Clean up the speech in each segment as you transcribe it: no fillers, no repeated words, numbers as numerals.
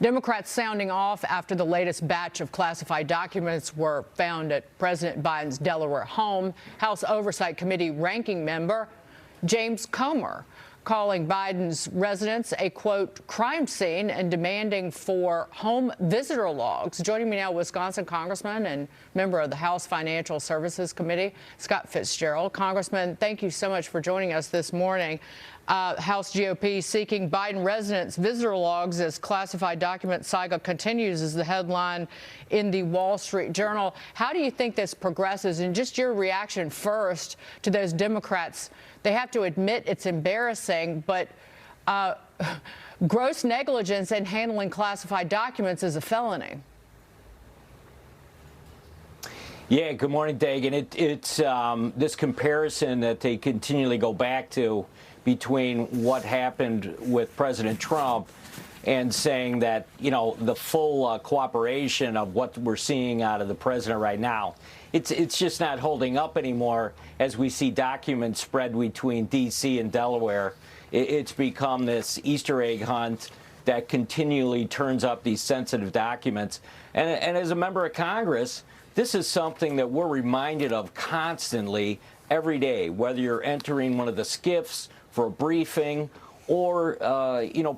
Democrats sounding off after the latest batch of classified documents were found at President Biden's Delaware home. House Oversight Committee ranking member James Comer calling Biden's residence a, quote, crime scene and demanding for home visitor logs. Joining me now, Wisconsin Congressman and member of the House Financial Services Committee, Scott Fitzgerald. Congressman, thank you so much for joining us this morning. House GOP seeking Biden residents' visitor logs as classified document saga continues is the headline in the Wall Street Journal. How do you think this progresses? And just your reaction first to those Democrats. They have to admit it's embarrassing, but gross negligence in handling classified documents is a felony. Yeah, good morning, Dagan. It's this comparison that they continually go back to between what happened with President Trump and saying that, you know, the full cooperation of what we're seeing out of the president right now, it's just not holding up anymore as we see documents spread between D.C. and Delaware. It's become this Easter egg hunt that continually turns up these sensitive documents. And as a member of Congress, this is something that we're reminded of constantly every day, whether you're entering one of the SCIFs for a briefing or,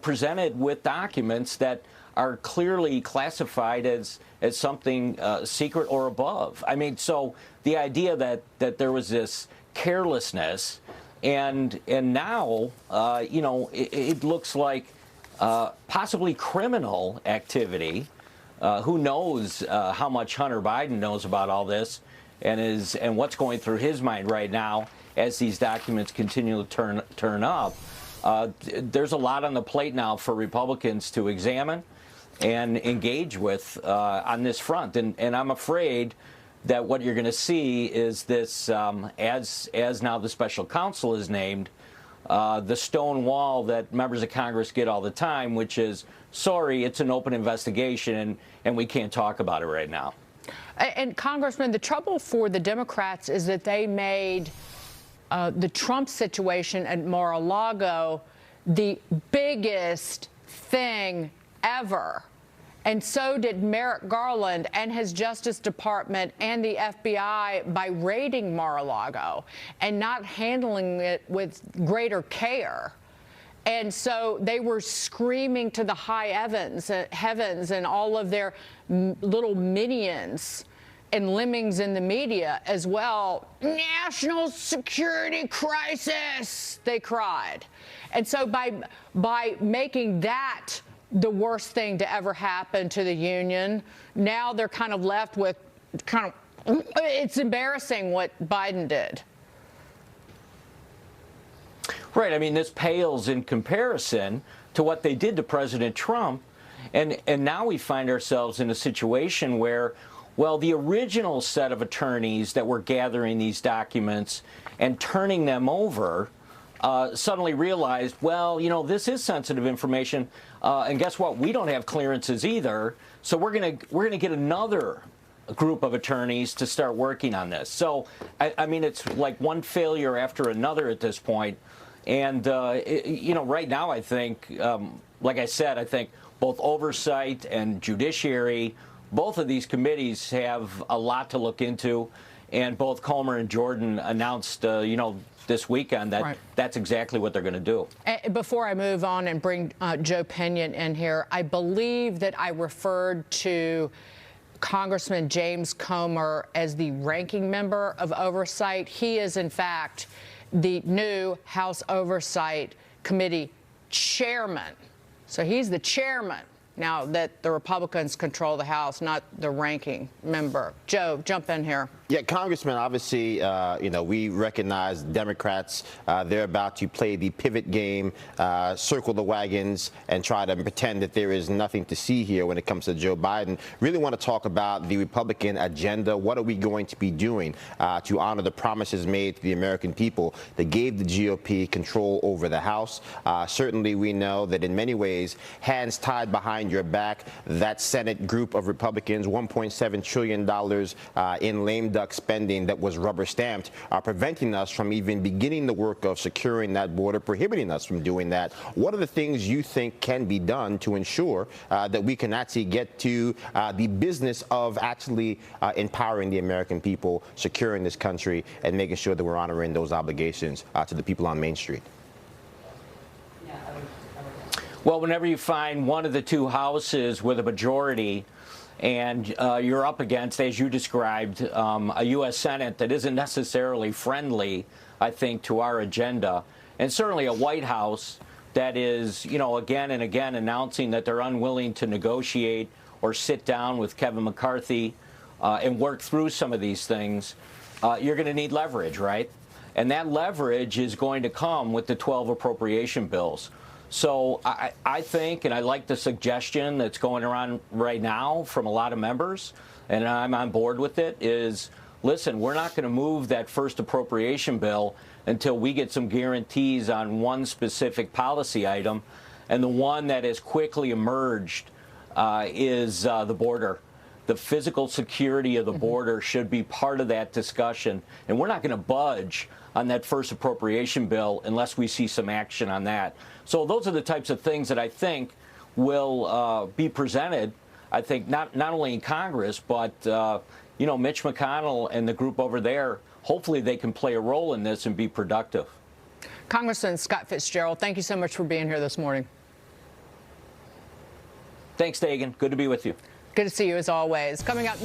presented with documents that are clearly classified as something secret or above. I mean, so the idea that there was this carelessness and now, it looks like possibly criminal activity. Who knows how much Hunter Biden knows about all this and what's going through his mind right now as these documents continue to turn up. There's a lot on the plate now for Republicans to examine and engage with on this front. And I'm afraid that what you're going to see is this, as now the special counsel is named, the stone wall that members of Congress get all the time, which is, sorry, it's an open investigation and we can't talk about it right now. And Congressman, the trouble for the Democrats is that they made the Trump situation at Mar-a-Lago the biggest thing ever. And so did Merrick Garland and his Justice Department and the FBI by raiding Mar-a-Lago and not handling it with greater care. And so they were screaming to the high heavens and all of their little minions and lemmings in the media as well. National security crisis, they cried. And so by making that the worst thing to ever happen to the union, now they're kind of left with it's embarrassing what Biden did. Right. I mean, this pales in comparison to what they did to President Trump. And now we find ourselves in a situation where, well, the original set of attorneys that were gathering these documents and turning them over suddenly realized, well, you know, this is sensitive information. And guess what? We don't have clearances either. So we're gonna get another group of attorneys to start working on this. So, I mean, it's like one failure after another at this point. And, right now, I think, like I said, I think both oversight and judiciary, both of these committees have a lot to look into. And both Comer and Jordan announced, this weekend that that's exactly what they're going to do. Before I move on and bring Joe Pinion in here, I believe that I referred to Congressman James Comer as the ranking member of Oversight. He is, in fact, the new House Oversight Committee chairman. So he's the chairman now that the Republicans control the House, not the ranking member. Joe, jump in here. Yeah, Congressman, obviously, we recognize Democrats. They're about to play the pivot game, circle the wagons, and try to pretend that there is nothing to see here when it comes to Joe Biden. Really want to talk about the Republican agenda. What are we going to be doing to honor the promises made to the American people that gave the GOP control over the House? Certainly, we know that in many ways, hands tied behind your back, that Senate group of Republicans, $1.7 trillion in lame duck duck spending that was rubber stamped, preventing us from even beginning the work of securing that border, prohibiting us from doing that. What are the things you think can be done to ensure that we can actually get to the business of actually empowering the American people, securing this country, and making sure that we're honoring those obligations to the people on Main Street? Well, whenever you find one of the two houses with a majority and you're up against, as you described, a U.S. Senate that isn't necessarily friendly, I think, to our agenda, and certainly a White House that is, again and again announcing that they're unwilling to negotiate or sit down with Kevin McCarthy and work through some of these things, you're going to need leverage, right? And that leverage is going to come with the 12 appropriation bills. So I think, and I like the suggestion that's going around right now from a lot of members, and I'm on board with it, is, listen, we're not going to move that first appropriation bill until we get some guarantees on one specific policy item. And the one that has quickly emerged is the border. The physical security of the border should be part of that discussion. And we're not going to budge on that first appropriation bill unless we see some action on that. So those are the types of things that I think will be presented, I think, not only in Congress, but, Mitch McConnell and the group over there, hopefully they can play a role in this and be productive. Congressman Scott Fitzgerald, thank you so much for being here this morning. Thanks, Dagan. Good to be with you. Good to see you as always. Coming up.